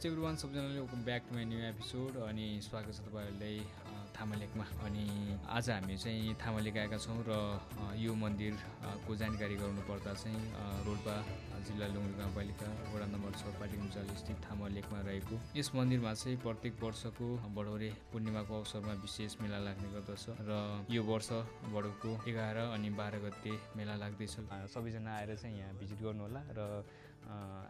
नमस्ते एभ्रिवान सबैजनाले welcome back to my new episode अनि स्वागत छ तपाईँहरूलाई थामालेकमा। अनि आज हामी चाहिँ थामालेक आएका छौँ र यो मन्दिरको जानकारी गराउनुपर्दा चाहिँ रोल्पा जिल्ला लुङुर गाउँपालिका वडा नम्बर 6 पाटिकुम्चाल स्थित थामालेकमा रहेको यस मन्दिरमा चाहिँ प्रत्येक वर्षको बडौरे पूर्णिमाको अवसरमा विशेष मेला लाग्ने गर्दछ र यो वर्ष बडौको 11 अनि 12 गते मेला लाग्दैछ। सबैजना आएर चाहिँ यहाँ भिजिट गर्नुहोला। र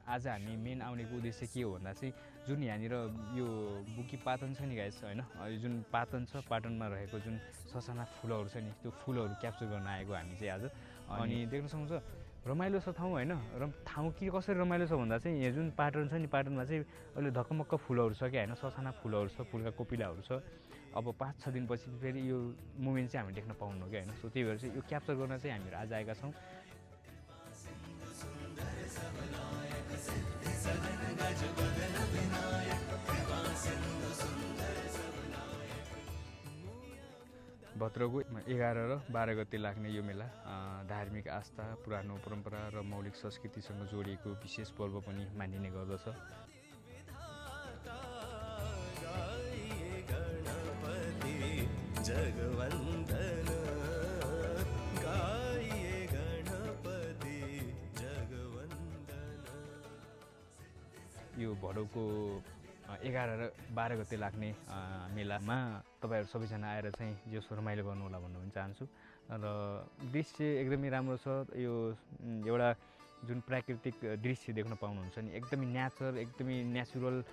आज हामी मेन आउनेको उद्देश्य के हो भन्दा चाहिँ जुन यहाँनिर यो बुकी पाटन छ नि गाइस होइन, यो जुन पाटन छ, पाटनमा रहेको जुन ससाना फुलहरू छ नि, त्यो फुलहरू क्याप्चर गर्न आएको हामी चाहिँ आज। अनि देख्न सक्नुहुन्छ रमाइलो छ ठाउँ होइन। र ठाउँ के कसरी रमाइलो छ भन्दा चाहिँ यहाँ जुन पाटन छ नि, पाटनमा चाहिँ अहिले धक्कमक्क फुलहरू छ क्या होइन, ससाना फुलहरू छ, फुलका कोपिलाहरू छ। अब 5-6 दिनपछि फेरि यो मुभमेन्ट चाहिँ हामी देख्न पाउनु क्या होइन। सो त्यही भएर चाहिँ यो क्याप्चर गर्न चाहिँ हामीहरू आज आएका छौँ। भद्रको 11 र 12 गते लाग्ने यो मेला धार्मिक आस्था, पुरानो परम्परा र मौलिक संस्कृतिसँग जोडिएको विशेष पर्व पनि मानिने गर्दछ। यो भदौको 11 र 12 गते लाग्ने मेलामा तपाईँहरू सबैजना आएर चाहिँ जसो रमाइलो गर्नुहोला भन्न पनि चाहन्छु। र दृश्य एकदमै राम्रो छ। यो एउटा जुन प्राकृतिक दृश्य देख्न पाउनुहुन्छ नि, एकदमै नेचुरल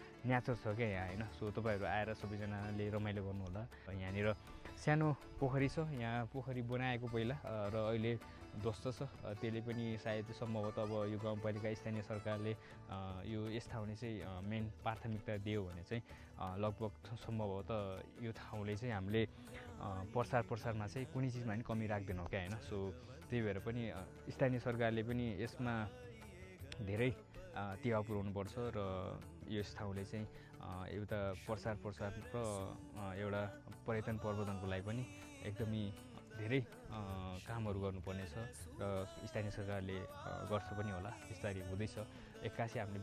छ क्या यहाँ होइन। सो तपाईँहरू आएर सबैजनाले रमाइलो गर्नुहोला। यहाँनिर सानो पोखरी छ, यहाँ पोखरी बनाएको पहिला र अहिले ध्वस्त छ। त्यसले पनि सायद सम्भवतः अब यो गाउँपालिका स्थानीय सरकारले यस ठाउँले चाहिँ मेन प्राथमिकता दियो भने चाहिँ लगभग सम्भवतः यो ठाउँले चाहिँ हामीले प्रसारमा चाहिँ कुनै चिजमा पनि कमी राख्दैनौँ क्या होइन। सो त्यही भएर पनि स्थानीय सरकारले पनि यसमा धेरै टेवा पुर्याउनुपर्छ र यस ठाउँले चाहिँ एउटा प्रसार र एउटा पर्यटन प्रवर्धनको लागि पनि एकदमै धेरै कामहरू गर्नुपर्नेछ र स्थानीय सरकारले गर्छ पनि होला। बिस्तारै हुँदैछ, एक्कासी हामीले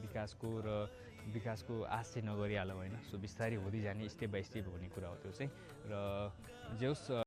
विकासको आश चाहिँ नगरिहालौँ होइन। सो बिस्तारै हुँदै जाने, स्टेप बाई स्टेप हुने कुरा हो त्यो चाहिँ। र जे होस्